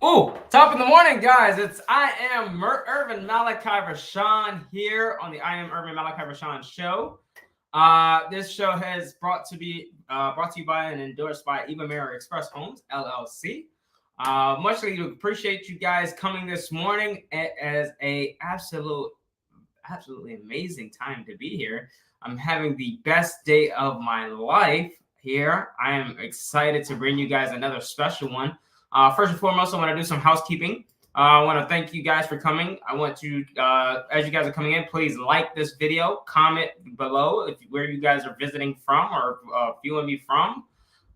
Oh, top of the morning, guys. I am Irvin MALACHI-RESEAN here on the I Am Irvin MALACHI-RESEAN show. This show has brought to you by and endorsed by Eva Mary Express Homes LLC. Muchly appreciate you guys coming this morning as a absolutely amazing time to be here. I'm having the best day of my life here. I am excited to bring you guys another special one. First and foremost, I want to do some housekeeping. I want to thank you guys for coming. I want to, as you guys are coming in, please like this video, comment below where you guys are visiting from or viewing me from,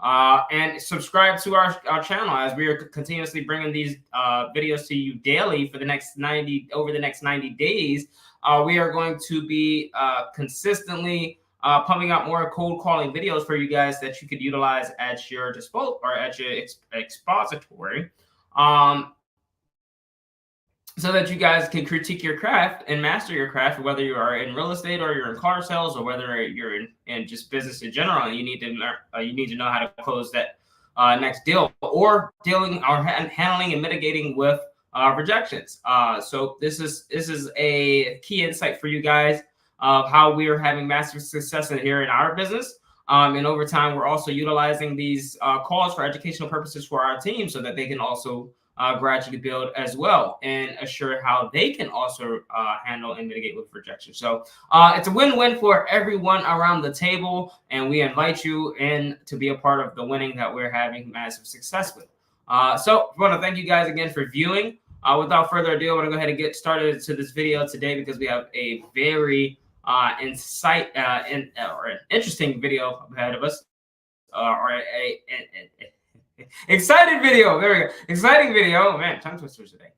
and subscribe to our channel as we are continuously bringing these videos to you daily for the next 90 days. We are going to be consistently pumping out more cold calling videos for you guys that you could utilize at your disposal or at your expository, so that you guys can critique your craft and master your craft, whether you are in real estate or you're in car sales or whether you're in just business in general. You need to know how to close that next deal, or dealing or handling and mitigating with rejections. So this is a key insight for you guys of how we are having massive success here in our business. And over time, we're also utilizing these calls for educational purposes for our team so that they can also gradually build as well and assure how they can also handle and mitigate with rejection. So it's a win-win for everyone around the table, and we invite you in to be a part of the winning that we're having massive success with. So I want to thank you guys again for viewing. Without further ado, I want to go ahead and get started to this video today because we have a very interesting video ahead of us, or excited video. There we go. Exciting video. Oh, man, tongue twisters today.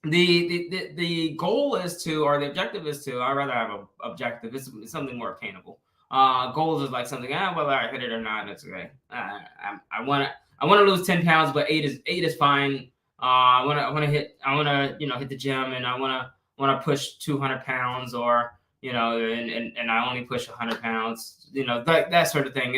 The goal is to, or the objective is to, I'd rather have an objective. It's something more attainable. Goals is like something, whether I hit it or not, it's okay. I want to lose 10 pounds, but eight is fine. I want to hit the gym, and I want to push 200 pounds, or and I only push 100 pounds, that sort of thing.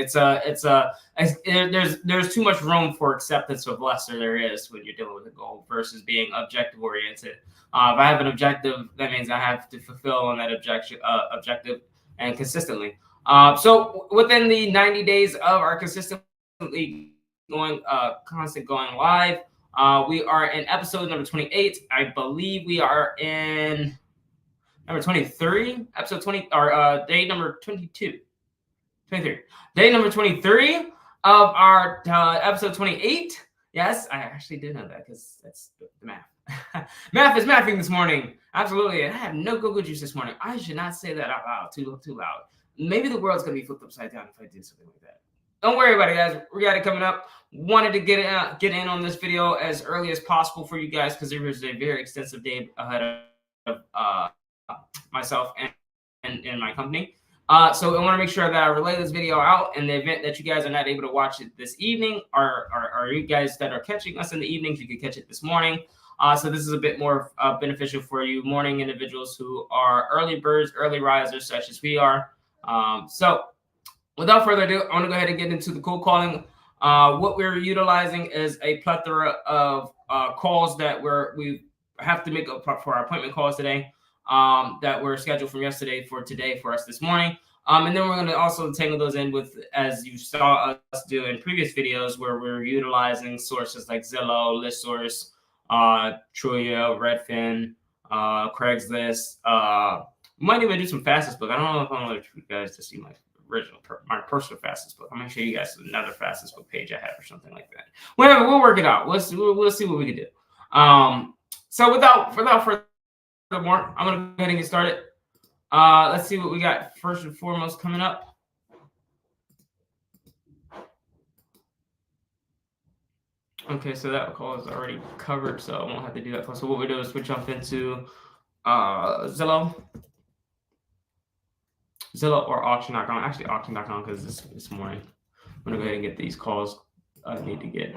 There's too much room for acceptance of lesser there is when you're dealing with a goal versus being objective oriented. If I have an objective, that means I have to fulfill on that objective and consistently. So within the 90 days of our consistently going live, we are in episode number 28. I believe we are in number 23, episode 20, or day number 22. 23. Day number 23 of our episode 28. Yes, I actually did know that because that's the math. Math is mathing this morning. Absolutely. I have no Google juice this morning. I should not say that out loud, too loud. Maybe the world's going to be flipped upside down if I do something like that. Don't worry about it, guys. We got it coming up. Wanted to get in on this video as early as possible for you guys because there was a very extensive day ahead of myself and my company. So I want to make sure that I relay this video out in the event that you guys are not able to watch it this evening, or you guys that are catching us in the evenings, you can catch it this morning. So this is a bit more beneficial for you morning individuals who are early birds, early risers, such as we are. So without further ado, I want to go ahead and get into the cold calling. What we're utilizing is a plethora of calls that we have to make for our appointment calls today, that were scheduled from yesterday for today for us this morning. And then we're going to also tangle those in with, as you saw us do in previous videos, where we're utilizing sources like Zillow, ListSource, Trulia, Redfin, Craigslist. We might even do some Fastest Book. I don't know if I want you guys to see my personal Fastest Book. I'm going to show you guys another Fastest Book page I have or something like that. Whatever, we'll work it out. We'll see what we can do. So without further more, I'm going to go ahead and get started. Let's see what we got first and foremost coming up. Okay, so that call is already covered, so I won't have to do that call. So what we do is we jump into Zillow or auction.com. Actually, auction.com, because this morning I'm going to go ahead and get these calls I need to get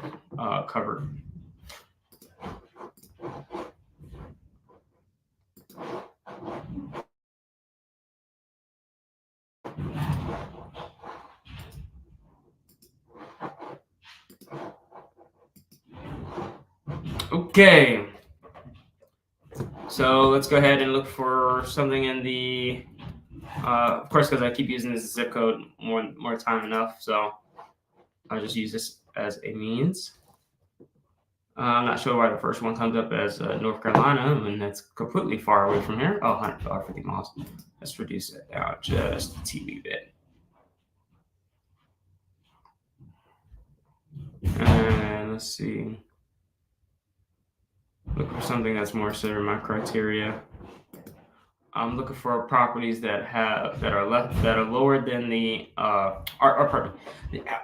covered. Okay. So let's go ahead and look for something in the, of course, because I keep using this zip code more time enough. So I'll just use this as a means. I'm not sure why the first one comes up as North Carolina when that's completely far away from here. Oh, 150 miles. Let's reduce it down just a teeny bit. And let's see. Look for something that's more centered my criteria. I'm looking for properties that are lower than the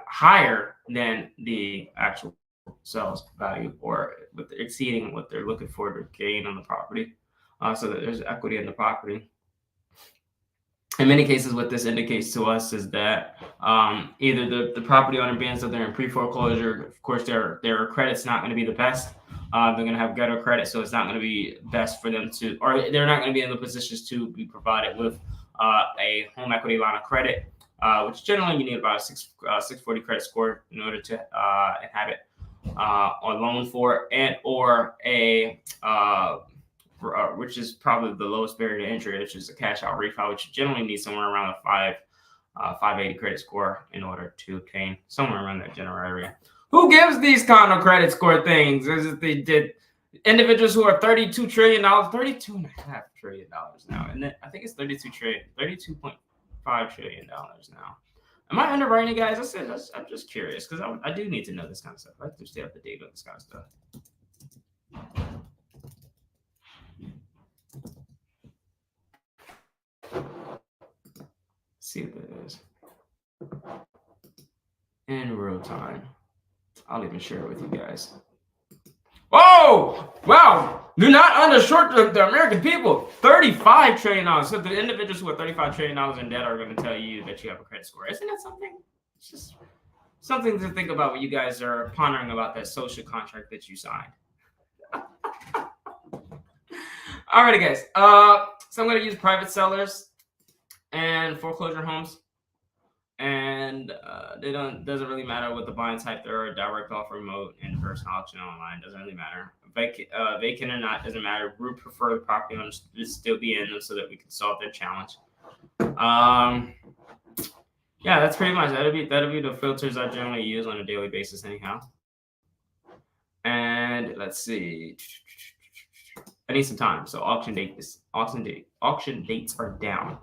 higher than the actual sales value, or with exceeding what they're looking for to gain on the property, so that there's equity in the property. In many cases, what this indicates to us is that either the property owner being that they're in pre-foreclosure, of course, their credit's not going to be the best. They're going to have gutter credit, so it's not going to be best for them to, or they're not going to be in the positions to be provided with a home equity line of credit, which generally you need about a 640 credit score in order to inhabit or loan for, and or a which is probably the lowest barrier to entry, which is a cash out refi, which generally needs somewhere around a 580 credit score in order to obtain, somewhere around that general area. Who gives these kind of credit score things? Is it they did individuals who are $32 trillion, $32.5 trillion now, and I think it's 32.5 trillion dollars now. Am I underwriting, guys? I'm just curious because I do need to know this kind of stuff. I have to stay up to date on this kind of stuff. See what that is in real time. I'll even share it with you guys. Oh, wow. Do not undershort the American people. $35 trillion. So the individuals who are $35 trillion in debt are going to tell you that you have a credit score. Isn't that something? It's just something to think about when you guys are pondering about that social contract that you signed. Alrighty, guys. So I'm going to use private sellers and foreclosure homes. And doesn't really matter what the buying type they're, direct offer, remote, in-person, auction, online, doesn't really matter. Vacant or not, doesn't matter. We prefer the property owners to still be in them so that we can solve their challenge. Yeah, that's pretty much that'll be the filters I generally use on a daily basis anyhow. And let's see. I need some time. So auction dates are down.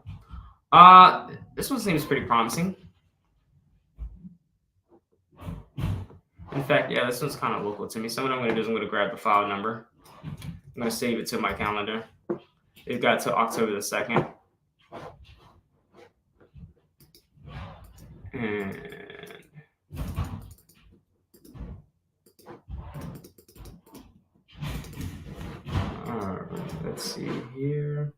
This one seems pretty promising. In fact, yeah, this one's kind of local to me. So what I'm going to do is I'm going to grab the file number. I'm going to save it to my calendar. They've got to October the 2nd. And all right, let's see here.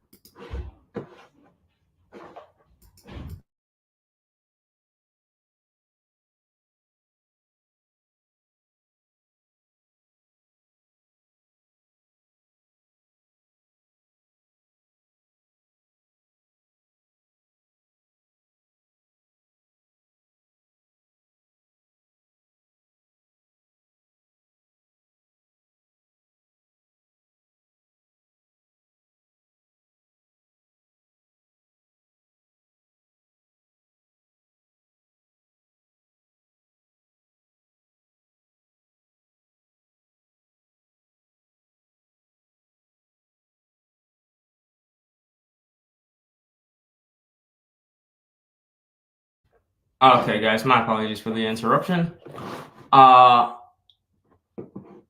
Okay, guys, my apologies for the interruption.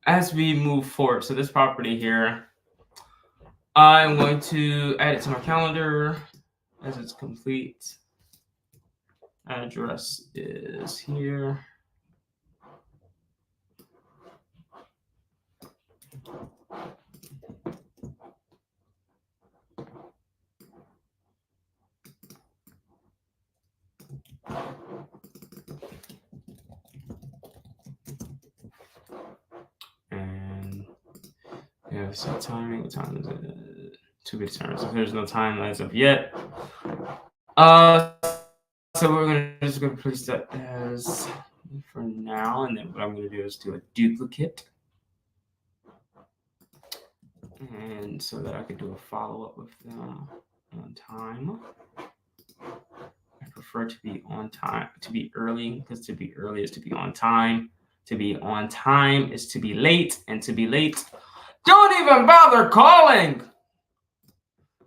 As we move forward, so this property here, I'm going to add it to my calendar as it's complete. Address is here. And yeah, so timing. What time is it? To be determined. So there's no time as of yet. So we're just gonna place that as for now, and then what I'm gonna do is do a duplicate. and so that I could do a follow-up with them on time. I prefer to be on time, to be early, because to be early is to be on time. To be on time is to be late, and to be late, don't even bother calling.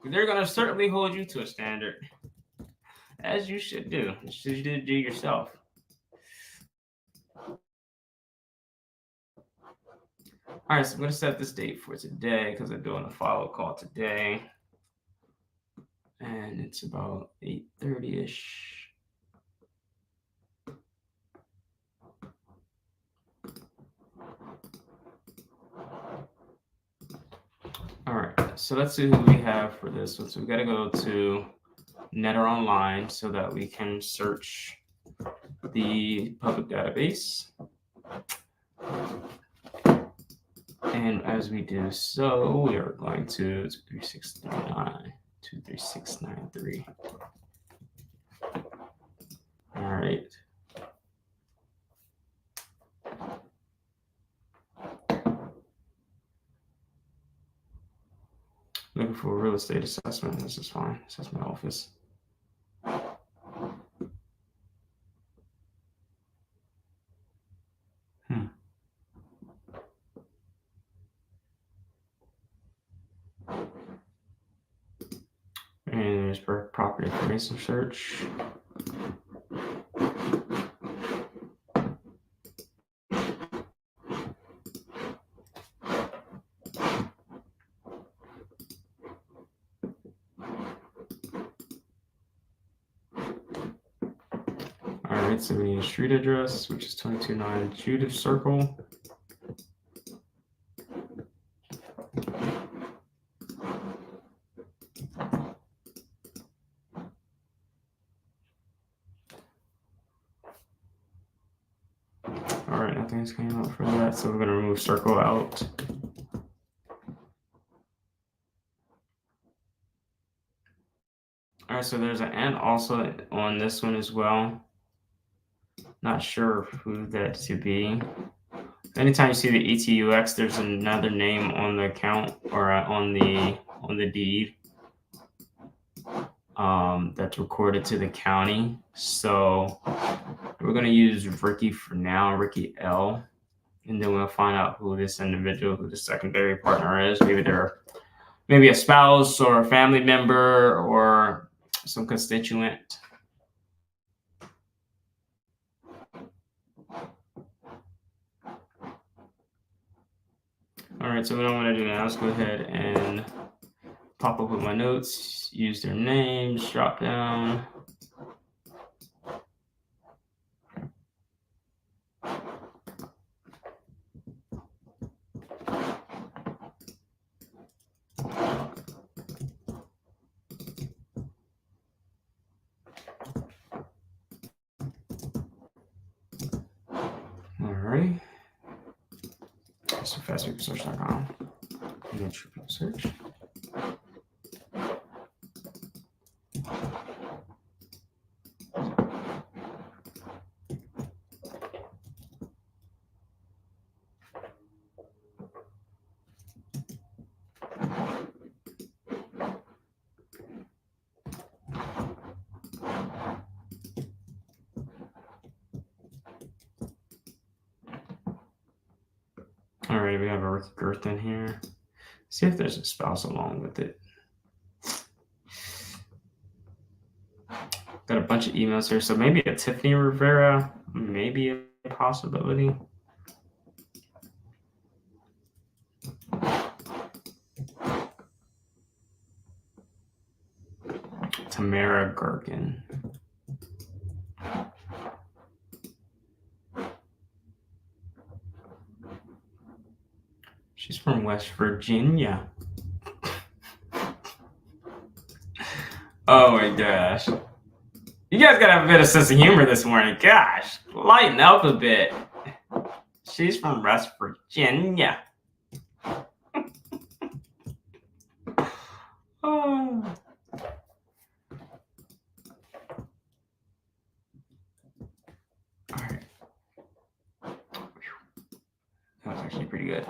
They're going to certainly hold you to a standard, as you should do. You should do yourself. All right, so I'm going to set this date for today because I'm doing a follow call today. And it's about 8:30-ish. All right, so let's see who we have for this one. So we got to go to Netter Online so that we can search the public database. And as we do so, we are going to 23639, 23693. All right. Looking for a real estate assessment. This is fine. Assessment office. And there's property information search. All right, so we need a street address, which is 229 Judith Circle. All right, nothing's coming out for that, so we're going to remove circle out. All right, so there's an and also on this one as well. Not sure who that to be. Anytime you see the ETUX, there's another name on the account or on the deed that's recorded to the county. So we're going to use Ricky for now, Ricky L. And then we'll find out who this individual, who the secondary partner is. Maybe they're a spouse or a family member or some constituent. All right, so what I'm going to do now is go ahead and pop up with my notes, use their names, drop down. All right. So fastpeoplesearch.com. And then true people search. All right, we have a Ricky Girth in here. See if there's a spouse along with it. Got a bunch of emails here, so maybe a Tiffany Rivera, maybe a possibility. Tamara Gherkin. She's from West Virginia. Oh my gosh. You guys gotta have a bit of sense of humor this morning. Gosh, lighten up a bit. She's from West Virginia. Oh. All right. That was actually pretty good.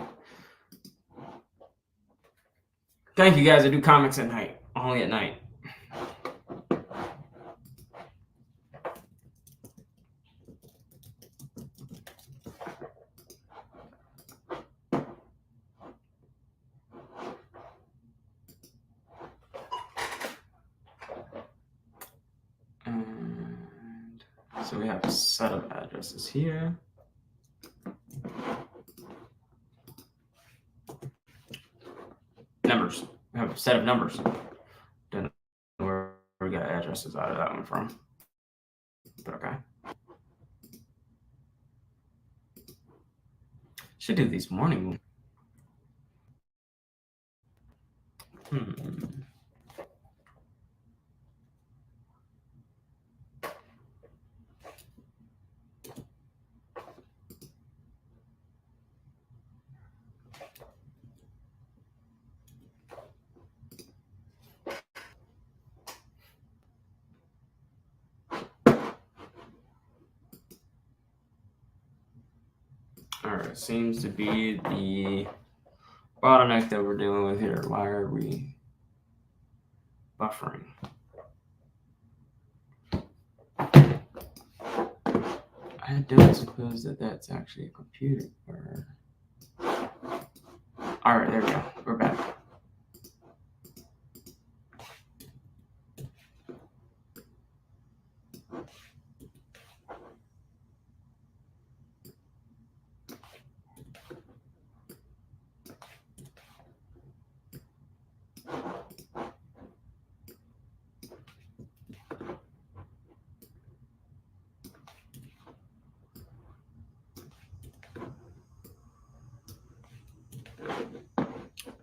Thank you guys. I do comics at night, only at night. And so we have a set of addresses here. Numbers. We have a set of numbers. Don't know where we got addresses out of that one from. But okay. Should do these morning. All right, seems to be the bottleneck that we're dealing with here. Why are we buffering? I don't suppose that that's actually a computer. All right, there we go. We're back.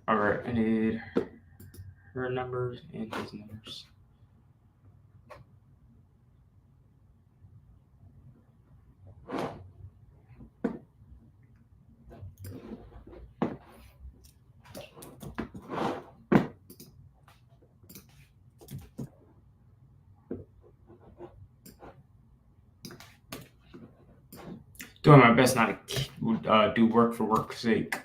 All right, I need her numbers and his numbers. Doing my best not to do work for work's sake.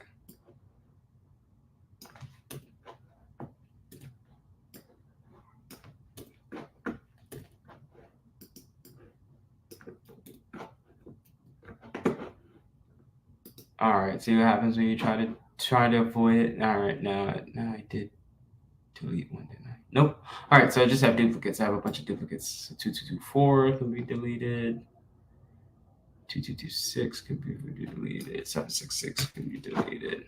All right, see what happens when you try to avoid it. All right, now I did delete one, didn't I? Nope. All right, so I just have duplicates. I have a bunch of duplicates. 2224 can be deleted. 2226 can be deleted. 766 can be deleted.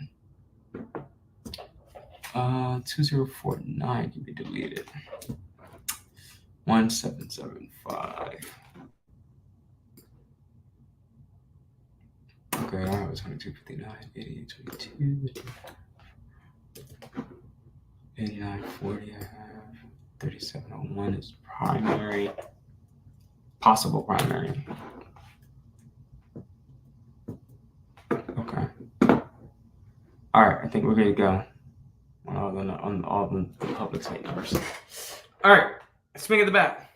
2049 can be deleted. 1775. Okay, I was 2259, 8822, 8940. I have 3701 is primary, possible primary. Okay. All right, I think we're good to go on all the public site numbers. All right, swing at the bat.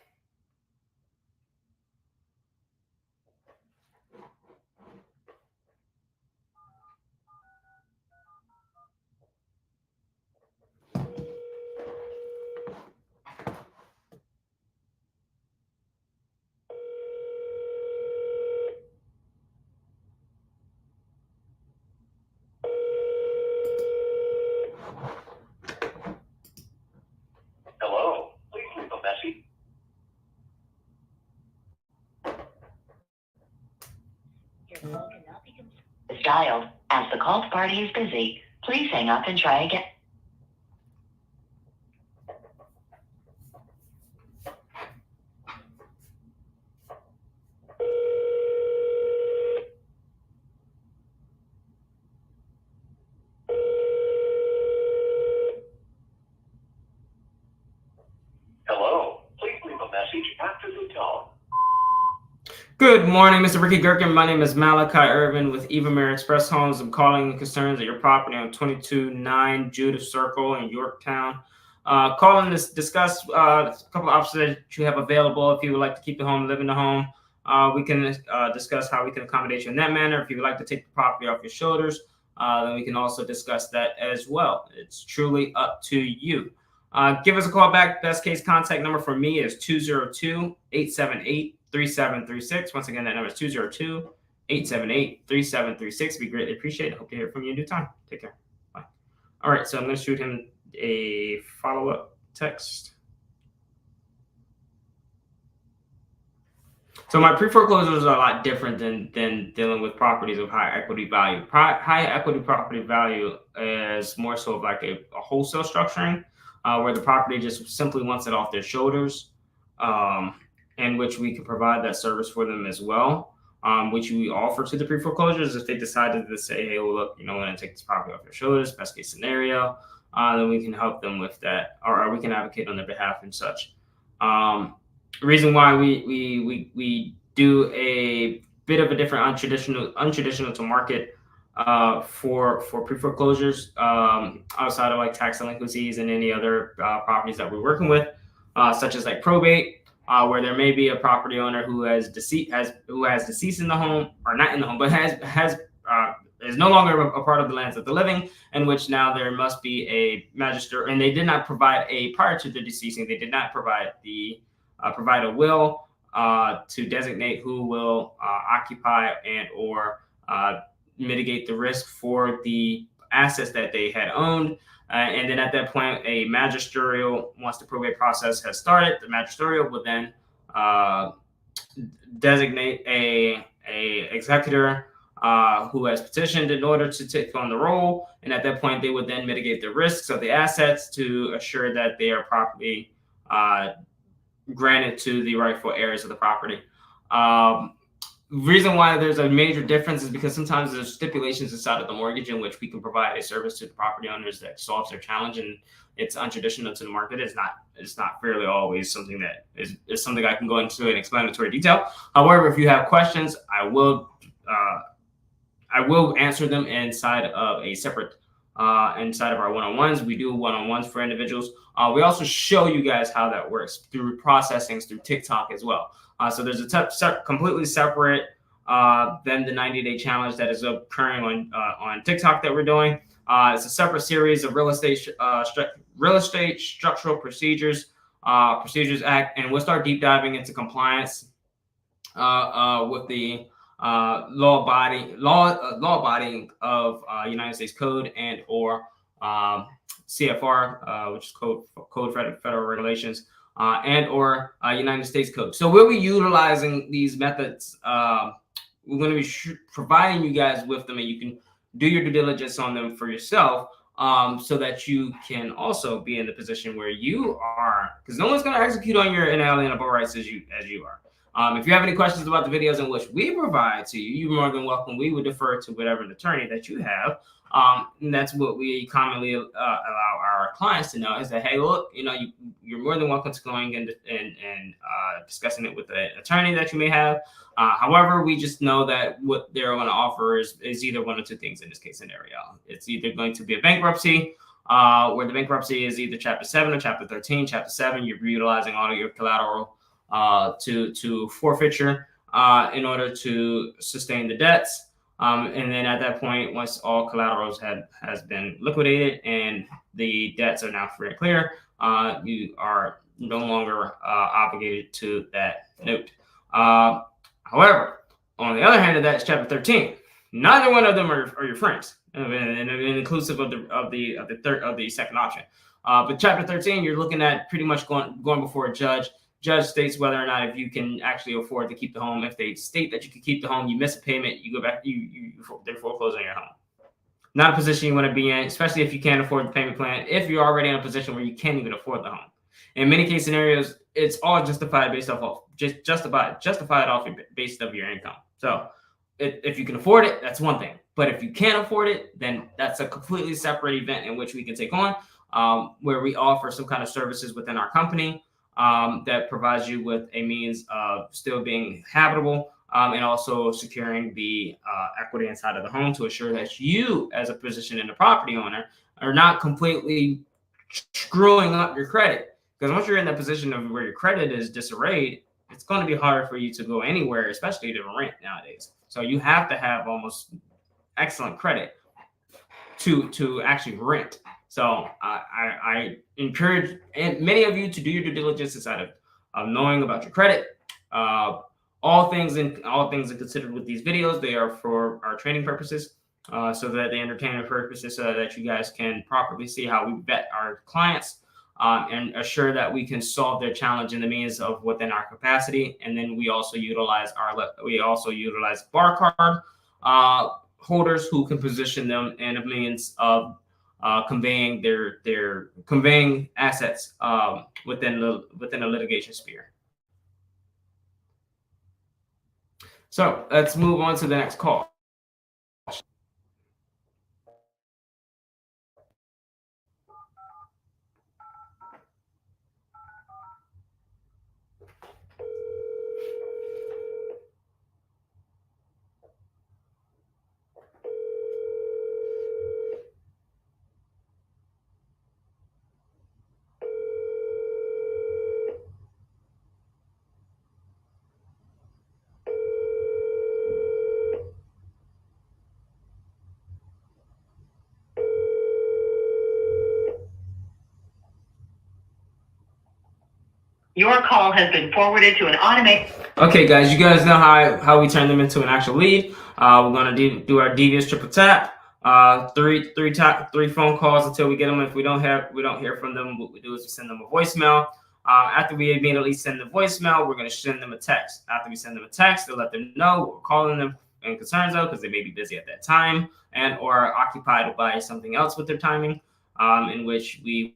Hello, please leave a message. Your call cannot be dialed. As the called party is busy, please hang up and try again. Hello, please leave a message after the tone. Good morning, Mr. Ricky Gherkin. My name is Malachi-RESEAN with Evamere Express Homes. I'm calling concerns at your property on 229 Judith Circle in Yorktown. Calling to discuss a couple of options that you have available. If you would like to keep the home, live in the home, we can discuss how we can accommodate you in that manner. If you would like to take the property off your shoulders, then we can also discuss that as well. It's truly up to you. Give us a call back. Best case contact number for me is 202-878-3736. Once again, that number is 202-878-3736. We greatly appreciate it. Hope to hear from you in due time. Take care. Bye. All right, so I'm going to shoot him a follow-up text. So my pre-foreclosures are a lot different than dealing with properties of high equity value. High equity property value is more so of like a wholesale structuring, where the property just simply wants it off their shoulders, and which we can provide that service for them as well, which we offer to the pre-foreclosures if they decided to say, hey, well, look, we're going to take this property off your shoulders, best case scenario, then we can help them with that, or we can advocate on their behalf and such. Reason why we do a bit of a different untraditional to market for pre-foreclosures outside of like tax delinquencies and any other properties that we're working with, such as like probate, where there may be a property owner who has deceased in the home, or not in the home, but is no longer a part of the lands of the living, in which now there must be a magistrate, and they did not provide prior to the deceasing, they did not provide a will to designate who will occupy and or mitigate the risk for the assets that they had owned. And then at that point, a magisterial, once the probate process has started, the magisterial will then designate a executor who has petitioned in order to take on the role. And at that point, they would then mitigate the risks of the assets to assure that they are properly granted to the rightful heirs of the property. Reason why there's a major difference is because sometimes there's stipulations inside of the mortgage in which we can provide a service to the property owners that solves their challenge, and it's untraditional to the market. It's not fairly always something that is something I can go into in explanatory detail. However, if you have questions, I will answer them inside of a separate inside of our one-on-ones. We do one-on-ones for individuals. We also show you guys how that works through processing through TikTok as well. So there's a completely separate than the 90-day challenge that is occurring on TikTok that we're doing. It's a separate series of real estate structural procedures act, and we'll start deep diving into compliance with the law abiding of United States Code and or CFR, which is Code Federal Regulations, and or United States Code. So we'll be utilizing these methods. We're going to be providing you guys with them, and you can do your due diligence on them for yourself, so that you can also be in the position where you are, because no one's going to execute on your inalienable rights as you are. If you have any questions about the videos in which we provide to you, you're more than welcome. We would defer to whatever attorney that you have. And that's what we commonly allow our clients to know is that, hey, look, you're more than welcome to going and discussing it with the attorney that you may have. However, we just know that what they're going to offer is either one of two things in this case scenario. It's either going to be a bankruptcy, where the bankruptcy is either Chapter 7 or Chapter 13. Chapter 7, you're utilizing all of your collateral to forfeiture in order to sustain the debts. And then at that point, once all collaterals has been liquidated and the debts are now free and clear, you are no longer obligated to that note. However, on the other hand of that is Chapter 13. Neither one of them are your friends, and inclusive of the second option. But Chapter 13, you're looking at pretty much going before a judge. Judge states whether or not if you can actually afford to keep the home. If they state that you can keep the home, you miss a payment, you go back, they foreclose on your home. Not a position you want to be in, especially if you can't afford the payment plan. If you're already in a position where you can't even afford the home, in many case scenarios, it's all justified based off of your income. So if you can afford it, that's one thing. But if you can't afford it, then that's a completely separate event in which we can take on, where we offer some kind of services within our company that provides you with a means of still being habitable, and also securing the equity inside of the home to assure that you, as a position in the property owner, are not completely screwing up your credit. Because once you're in that position of where your credit is disarrayed, it's going to be hard for you to go anywhere, especially to rent nowadays. So you have to have almost excellent credit to actually rent. So I encourage and many of you to do your due diligence inside of knowing about your credit. All things are considered with these videos. They are for our training purposes, so that the entertainment purposes, so that you guys can properly see how we vet our clients, and assure that we can solve their challenge in the means of within our capacity. And then we also utilize bar card holders who can position them in a means of conveying assets within the litigation sphere. So let's move on to the next call. Your call has been forwarded to an automated. Okay, guys, you guys know how we turn them into an actual lead. We're gonna do our devious triple tap. Three phone calls until we get them. If we don't hear from them, what we do is we send them a voicemail. After we immediately send the voicemail, we're gonna send them a text. After we send them a text, to let them know what we're calling them and concerns of, because they may be busy at that time and or occupied by something else with their timing. In which we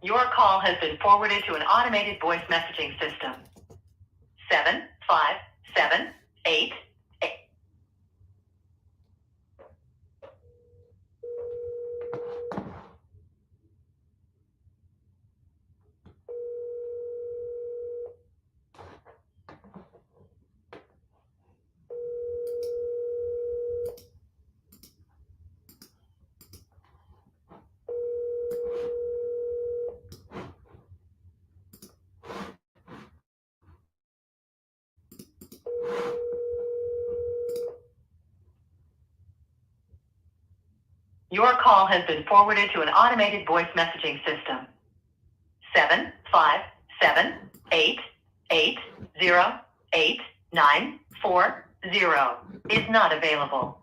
Your call has been forwarded to an automated voice messaging system. 7578. Your call has been forwarded to an automated voice messaging system. 7578808940 is not available.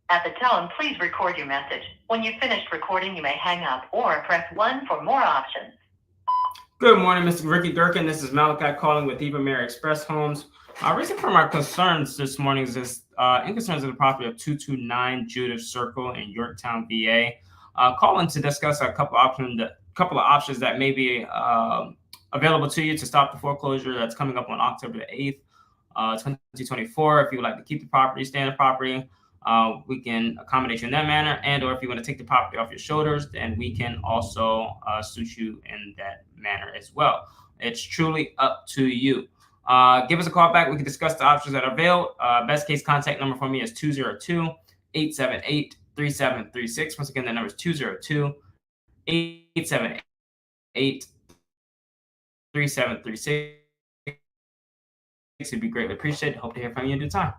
At the tone, please record your message. When you've finished recording, you may hang up or press 1 for more options. Good morning, Mr. Ricky Durkin. This is Malachi calling with Eva Mary Express Homes. Reason for my concerns this morning is this in concerns of the property of 229 Judith Circle in Yorktown, VA. Calling to discuss a couple of options that may be available to you to stop the foreclosure that's coming up on October the 8th, 2024. If you would like to keep the property, stay in the property, we can accommodate you in that manner. And or if you want to take the property off your shoulders, then we can also suit you in that manner as well. It's truly up to you. Give us a call back. We can discuss the options that are available. Best case contact number for me is 202-878-3736. Once again, the number is 202-878-3736. It'd be greatly appreciated. Hope to hear from you in due time.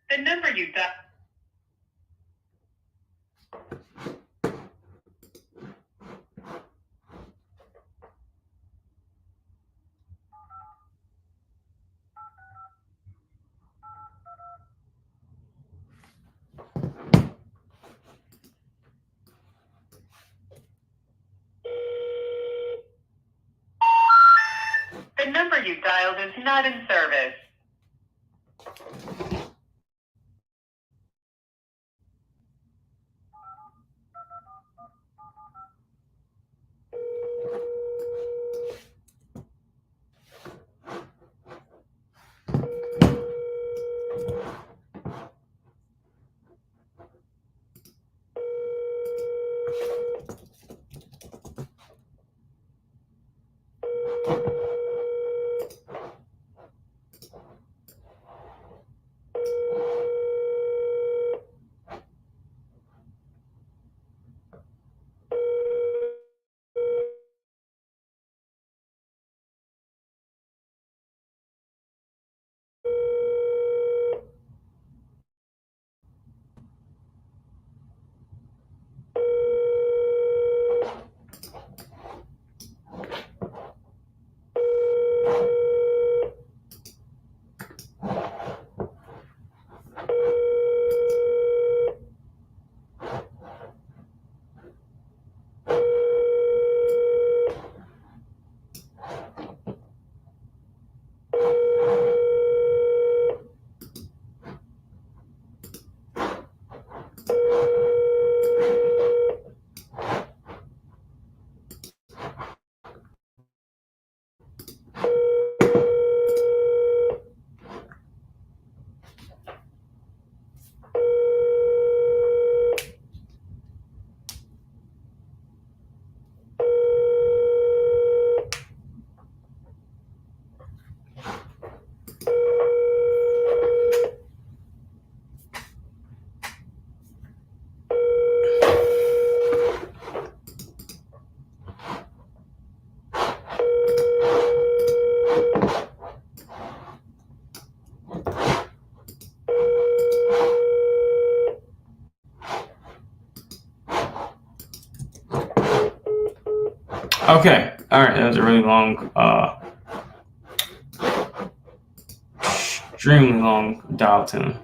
The number you dialed. The number you dialed is not in service. Okay. All right. That was a really long extremely long dial tone.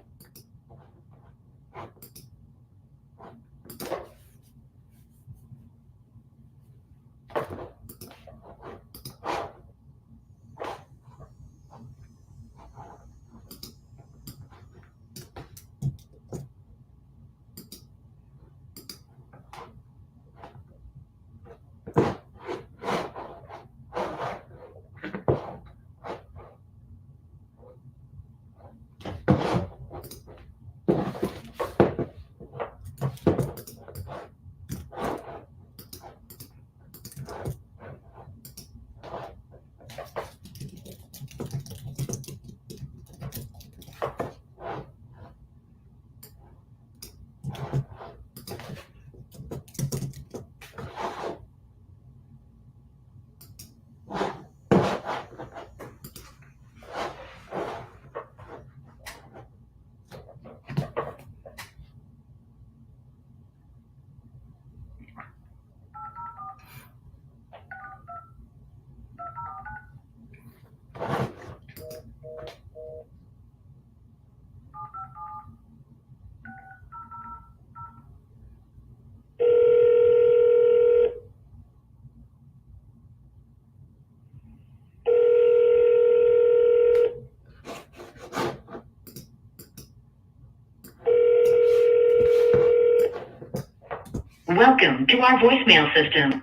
Welcome to our voicemail system.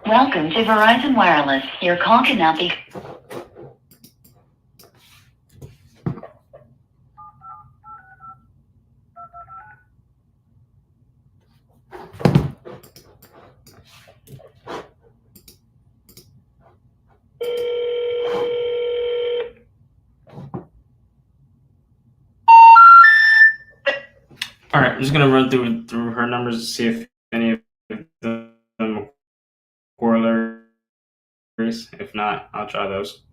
Welcome to Verizon Wireless. Your call cannot be... All right, I'm just gonna run through her numbers to see if any of them are corollaries. If not, I'll try those.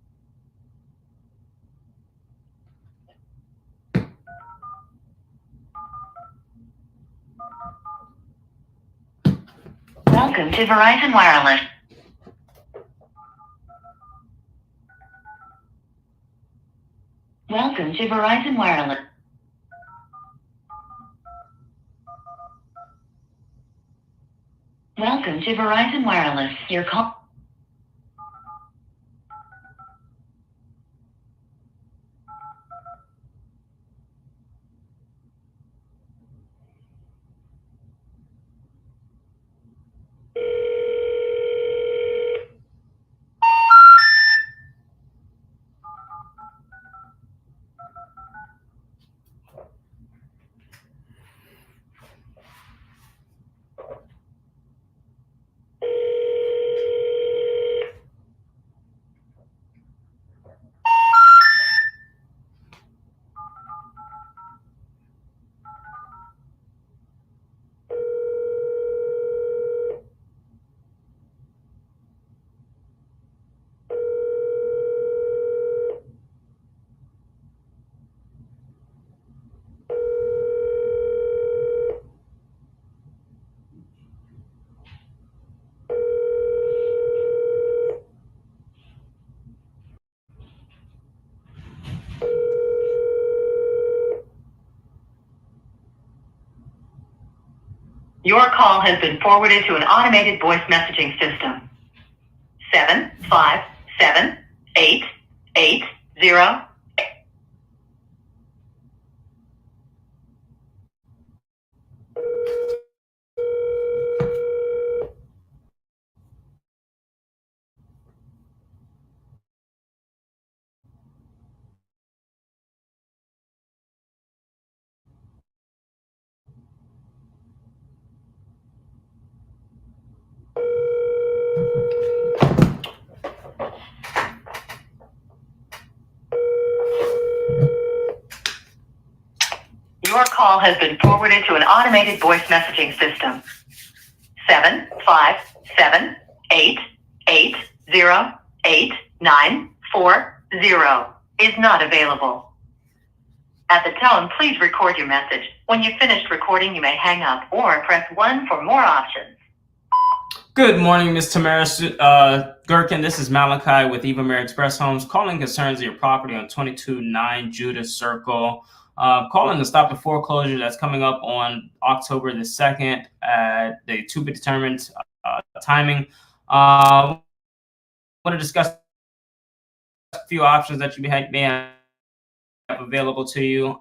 Welcome to Verizon Wireless. Welcome to Verizon Wireless. Welcome to Verizon Wireless. Your call... Your call has been forwarded to an automated voice messaging system. 757-880. Your call has been forwarded to an automated voice messaging system. 757-880-8940 is not available. At the tone, please record your message. When you've finished recording, you may hang up or press 1 for more options. Good morning, Ms. Tamara Gherkin. This is Malachi with Eva Marie Express Homes, calling concerns of your property on 22-9 Judas Circle. Calling to stop the foreclosure that's coming up on October the 2nd at the to be determined timing. Want to discuss a few options that you may have available to you.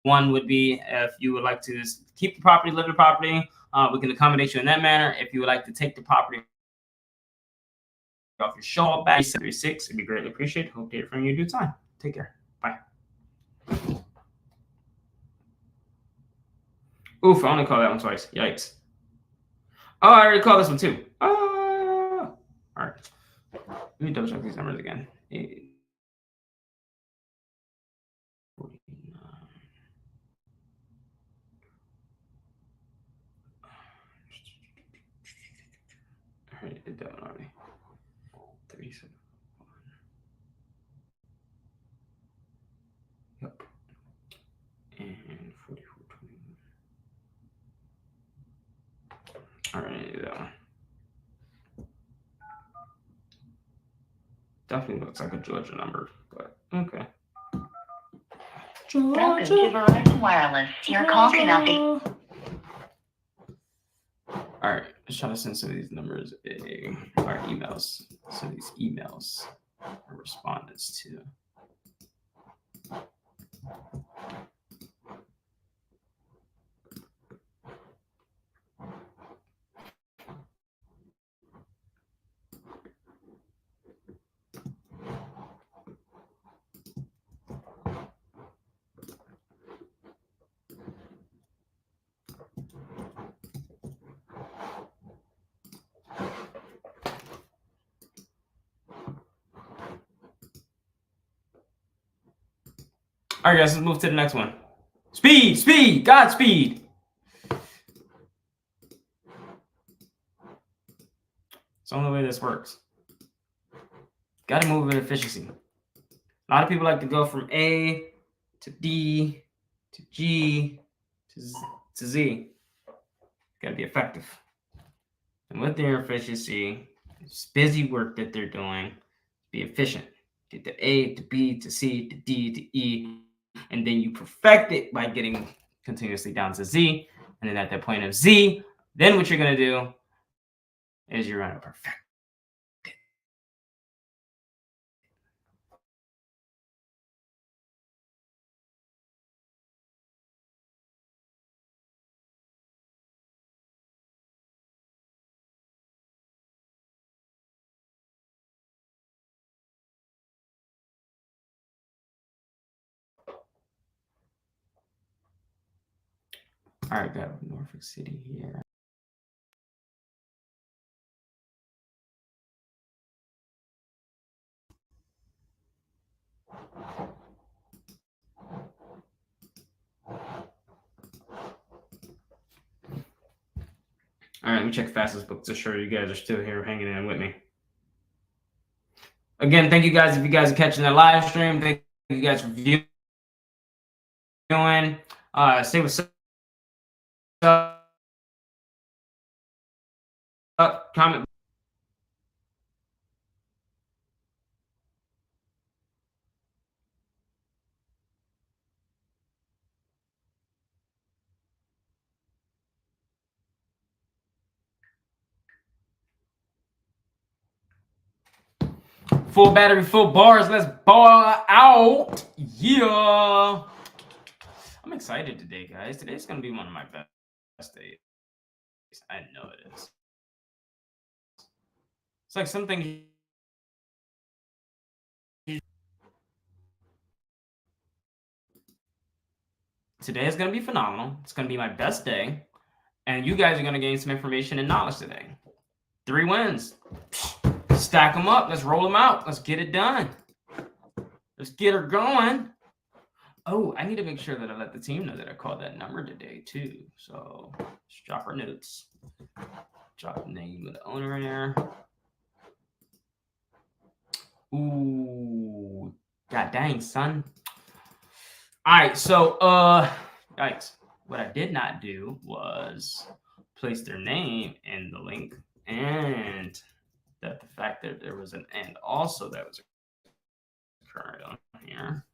One would be if you would like to keep the property, live the property, we can accommodate you in that manner. If you would like to take the property off your show back, 36, it'd be greatly appreciated. Hope to hear from you in due time. Take care. Bye. Oof, I only called that one twice. Yikes. Oh, I already called this one too. All right. Let me double check these numbers again. 49. All right, it done already. 37. Yep. And 4420. All right, do that one. Definitely looks like a Georgia number, but okay. Georgia. Welcome to Verizon Wireless. Your call cannot be. All right, let's try to send some of these numbers or emails. Some of these emails or respondents to. All right, guys, let's move to the next one. Speed, Godspeed. It's the only way this works. Got to move with efficiency. A lot of people like to go from A to D to G to Z. Got to be effective. And with their efficiency, it's busy work that they're doing. Be efficient. Get to A to B to C to D to E. And then you perfect it by getting continuously down to Z. And then at that point of Z, then what you're going to do is you're going to perfect it. All right, got Norfolk City here. All right, let me check fastest book to sure you guys are still here hanging in with me. Again, thank you guys if you guys are catching the live stream. Thank you guys for viewing. Say what's up. Comment. Full battery, full bars. Let's ball out. Yeah. I'm excited today, guys. Today's going to be one of my best days. I know it is. It's like something. Today is going to be phenomenal. It's going to be my best day. And you guys are going to gain some information and knowledge today. 3 wins. Stack them up. Let's roll them out. Let's get it done. Let's get her going. Oh, I need to make sure that I let the team know that I called that number today, too. So let's drop our notes. Drop the name of the owner in there. Ooh, god dang, son. All right, so yikes. What I did not do was place their name in the link, and that the fact that there was an and also that was occurring on here.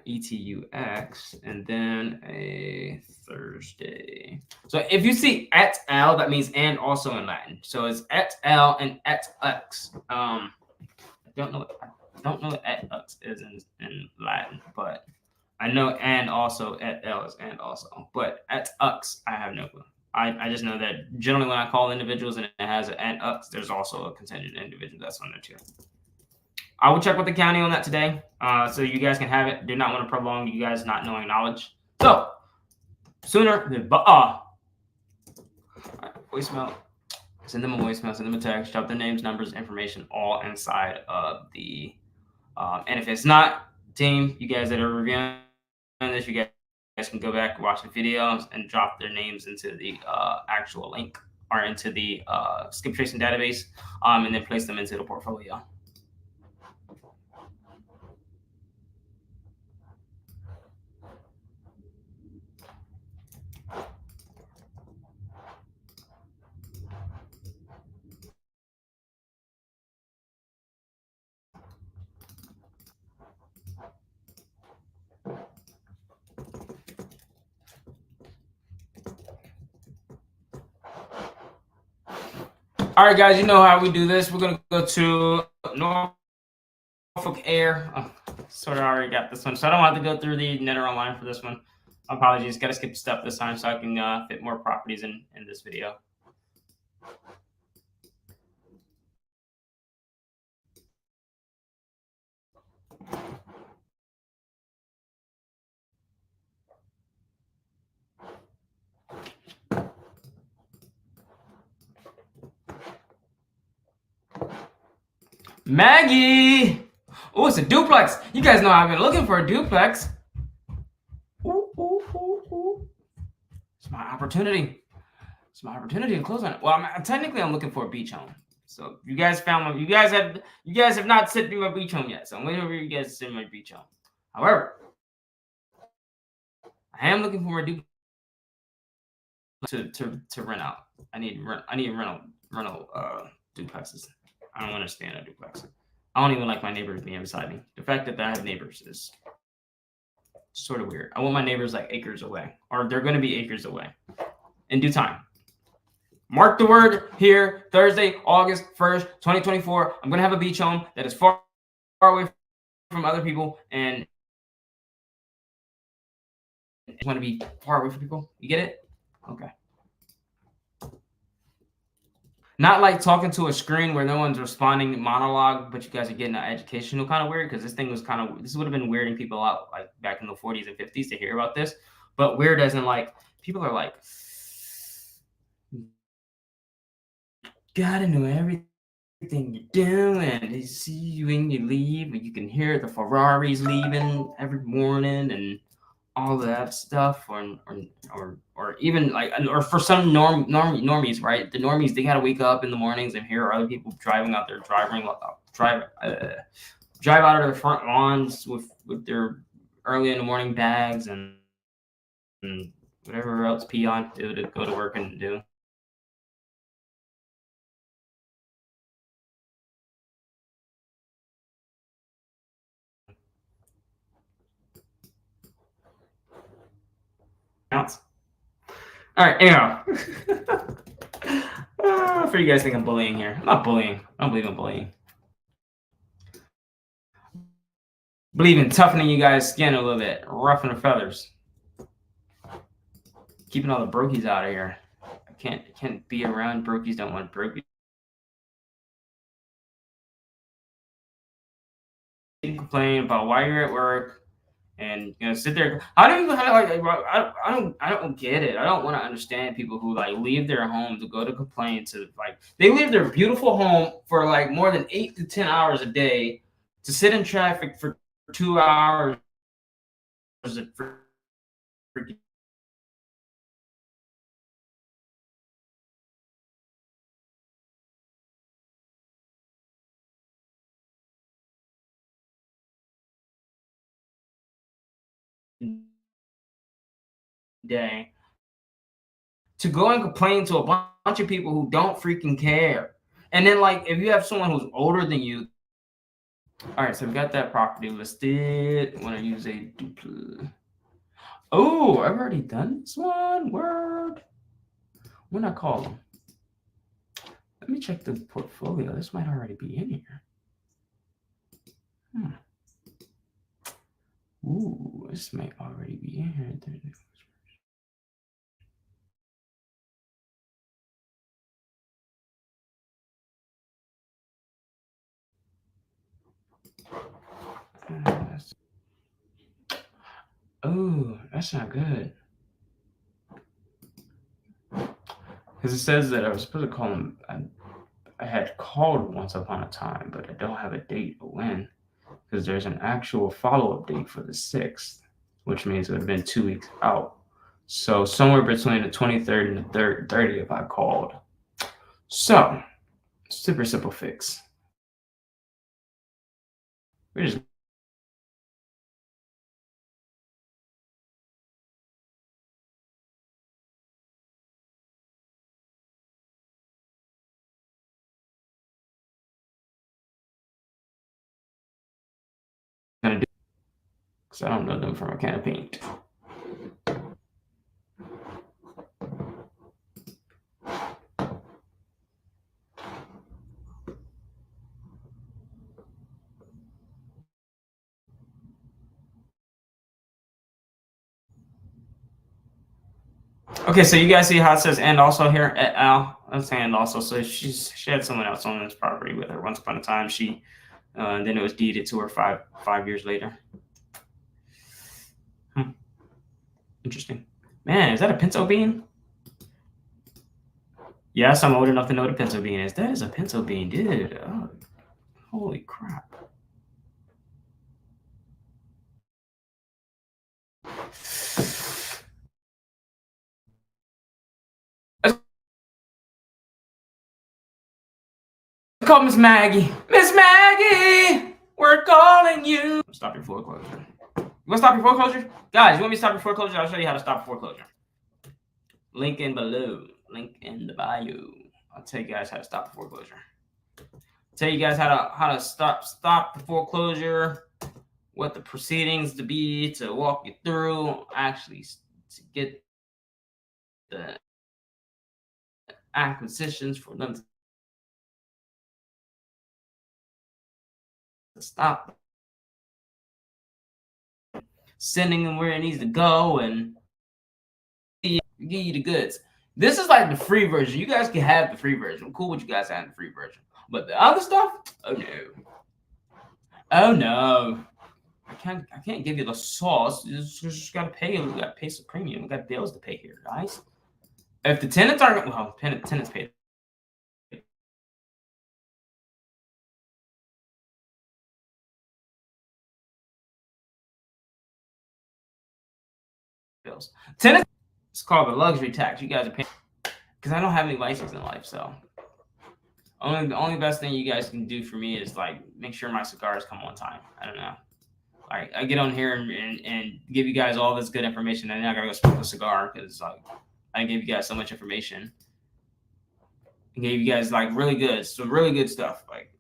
ETUX, and then a Thursday. So if you see et al, that means and also in Latin. So it's et al and et ux. I don't know what et ux is in Latin, but I know and also et al is and also. But et ux, I have no clue. I just know that generally when I call individuals and it has an et ux, there's also a contingent individual that's on there too. I will check with the county on that today, so you guys can have it. Do not want to prolong you guys not knowing knowledge. So sooner than voicemail. Send them a voicemail. Send them a text. Drop their names, numbers, information, all inside of the. And if it's not, team, you guys that are reviewing this, you guys can go back, watch the videos, and drop their names into the actual link or into the skip tracing database, and then place them into the portfolio. All right, guys, you know how we do this. We're going to go to Norfolk Air. Oh, sort of already got this one, so I don't have to go through the Netter Online for this one. Apologies. Got to skip step this time so I can fit more properties in this video. Maggie! Oh, it's a duplex. You guys know I've been looking for a duplex. Ooh, ooh, ooh, ooh. It's my opportunity. It's my opportunity to close on it. Well, technically, I'm looking for a beach home. So you guys found my. You guys have not sent me my beach home yet. So I'm waiting for you guys to send my beach home. However, I am looking for a duplex to rent out. I need rental duplexes. I don't understand a duplex. I don't even like my neighbors being beside me. The fact that I have neighbors is sort of weird. I want my neighbors like acres away, or they're going to be acres away in due time. Mark the word here, Thursday, August 1st, 2024. I'm going to have a beach home that is far away from other people, and I want to be far away from people. You get it? Okay. Not like talking to a screen where no one's responding monologue, but you guys are getting an educational kind of weird, because this thing was kind of, this would have been weirding people out like back in the 40s and 50s to hear about this. But weird as in like, people are like, gotta know everything you're doing. They see you when you leave, and you can hear the Ferraris leaving every morning and all that stuff, or even like, or for some normies, right? The normies, they gotta wake up in the mornings and hear other people driving out there, drive out of their front lawns with their early in the morning bags and whatever else peons do to go to work and do. Counts. All right, anyhow. For you guys think I'm bullying here. I'm not bullying. I don't believe in bullying. Believe in toughening you guys' skin a little bit, roughing the feathers, keeping all the brokies out of here. I can't be around brokies. Don't want brokies. Complain about why you're at work and sit there. I don't get it. I don't want to understand people who like leave their home to go to complain to, like, they leave their beautiful home for like more than 8 to 10 hours a day to sit in traffic for 2 hours for day to go and complain to a bunch of people who don't freaking care. And then, like, if you have someone who's older than you, all right, so we got that property listed. Want to use a duplicate? Oh, I've already done this one. Word. When I call them, let me check the portfolio. This might already be in here. Ooh, this might already be in here. Oh, that's not good. Because it says that I was supposed to call him. I had called once upon a time, but I don't have a date or when. Because there's an actual follow-up date for the 6th, which means it would have been 2 weeks out. So somewhere between the 23rd and the 30th, I called. So, super simple fix. We're just gonna do because I don't know them from a can of paint. Okay, so you guys see how it says "and also" here at Al. That's "and also." So she had someone else on this property with her once upon a time. And then it was deeded to her five years later. Interesting. Man, is that a pinto bean? Yes, I'm old enough to know what a pinto bean is. That is a pinto bean, dude. Oh, holy crap. Call Miss Maggie. Miss Maggie, we're calling you. Stop your foreclosure. You want to stop your foreclosure? Guys, you want me to stop your foreclosure? I'll show you how to stop foreclosure. Link in below. Link in the bio. I'll tell you guys how to stop the foreclosure. Tell you guys how to stop the foreclosure, what the proceedings to be to walk you through, actually to get the acquisitions for them to stop sending them where it needs to go and give you the goods. This is like the free version. You guys can have the free version. I'm cool with you guys having the free version. But the other stuff, oh no. Oh no. I can't give you the sauce. You just gotta pay. We gotta pay some premium. We got bills to pay here, guys. If the tenants aren't tenants pay bills. Tenants, it's called the luxury tax. You guys are paying because I don't have any license in life, so the only best thing you guys can do for me is like make sure my cigars come on time. I don't know. Like I get on here and give you guys all this good information, and then I gotta go smoke a cigar because like I gave you guys so much information. I gave you guys like some really good stuff. Like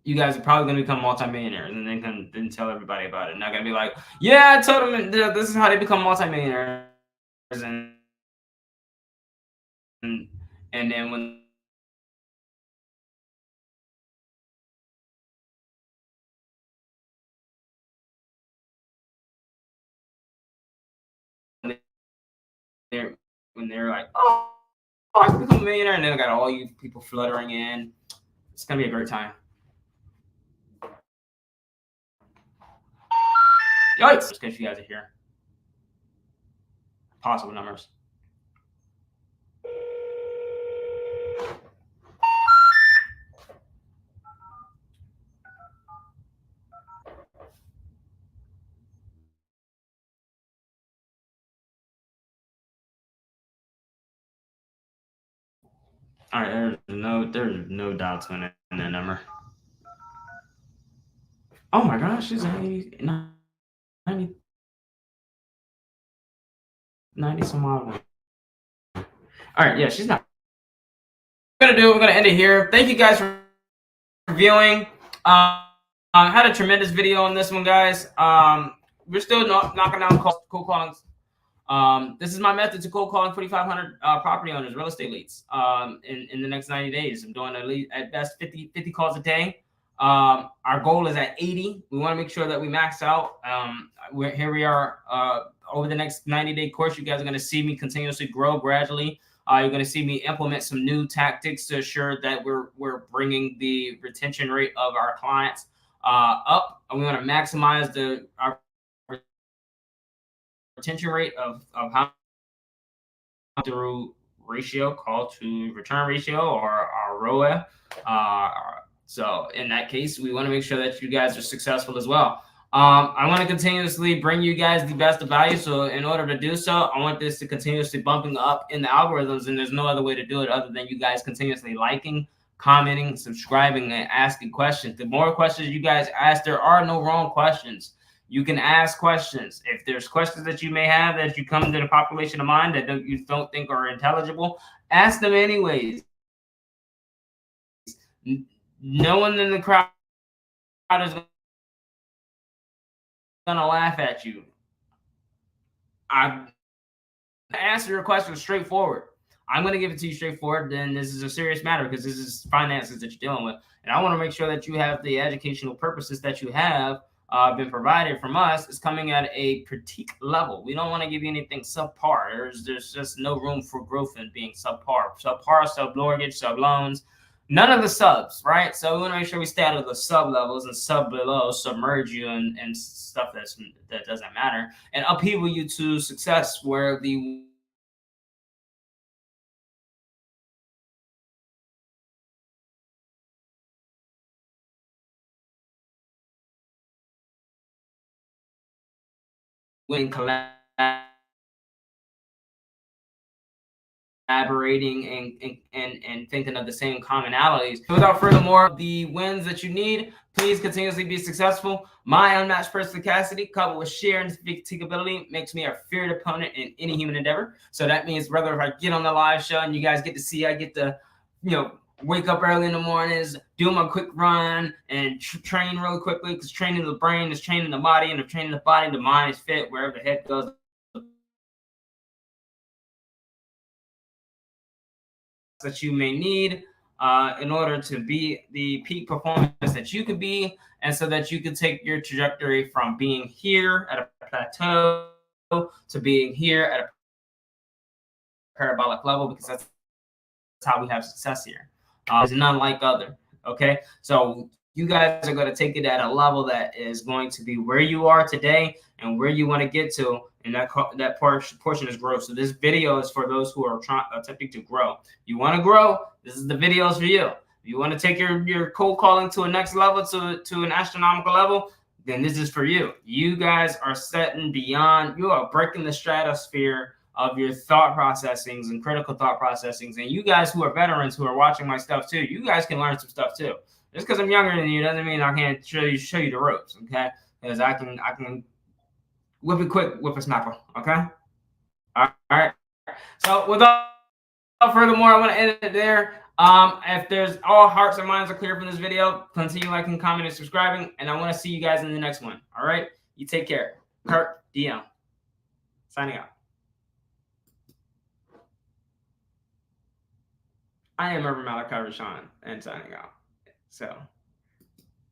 you guys are probably gonna become multimillionaires, and then tell everybody about it. And not gonna be like, yeah, I told them this is how they become multimillionaires, and and then when they're like, oh, I can become a millionaire, and then I got all you people fluttering in. It's gonna be a great time. Yikes! Just because you guys are here. Possible numbers. All right, there's no doubts in that number. Oh my gosh, she's 90. 90 some odd. All right, yeah, she's not. We're gonna end it here. Thank you guys for viewing. I had a tremendous video on this one, guys. We're still knocking down cold callings. This is my method to cold calling 4,500 property owners, real estate leads, in the next 90 days. I'm doing at best 50 calls a day. Our goal is at 80. We want to make sure that we max out. Here we are. Over the next 90-day course, you guys are going to see me continuously grow gradually. You're going to see me implement some new tactics to assure that we're bringing the retention rate of our clients up, and we want to maximize our retention rate of how through ratio, call to return ratio, or our ROA. So in that case, we want to make sure that you guys are successful as well. I want to continuously bring you guys the best of value. So in order to do so, I want this to continuously bumping up in the algorithms, and there's no other way to do it other than you guys continuously liking, commenting, subscribing, and asking questions. The more questions you guys ask, there are no wrong questions. You can ask questions. If there's questions that you may have that you come to the population of mind that you don't think are intelligible, ask them anyways. No one in the crowd is gonna laugh at you. I answer your question straightforward. I'm going to give it to you straightforward. Then this is a serious matter because this is finances that you're dealing with, and I want to make sure that you have the educational purposes that you have been provided from us is coming at a critique level. We don't want to give you anything subpar. There's just no room for growth in being subpar. Sub mortgage, sub loans, none of the subs, right? So we want to make sure we stay out of the sub levels and sub below, submerge you and stuff that doesn't matter, and upheaval you to success where the when collaborating and thinking of the same commonalities. Without furthermore, the wins that you need, please continuously be successful. My unmatched perspicacity coupled with sheer and fatigability makes me a feared opponent in any human endeavor. So that means whether if I get on the live show and you guys get to see, I get to, wake up early in the mornings, do my quick run, and train really quickly, because training the brain is training the body, and if training the body, the mind is fit. Wherever the head goes, that you may need in order to be the peak performance that you could be, and so that you can take your trajectory from being here at a plateau to being here at a parabolic level, because that's how we have success here. There's none like other. Okay, so you guys are going to take it at a level that is going to be where you are today and where you want to get to, and that portion is growth. So this video is for those who are attempting to grow. You want to grow, this is the videos for you. If you want to take your cold calling to a next level, to an astronomical level, then this is for you. You guys are setting beyond, you are breaking the stratosphere of your thought processings and critical thought processings. And you guys who are veterans who are watching my stuff too, you guys can learn some stuff too. Just because I'm younger than you doesn't mean I can't show you the ropes, okay? Because I can whip it quick, whip a snapper, okay? All right. So without furthermore, I want to end it there. If there's all hearts and minds are clear from this video, continue liking, commenting, and subscribing, and I want to see you guys in the next one. All right? You take care. Kurt DM. Signing out. I am Malachi-RESEAN and signing out. So.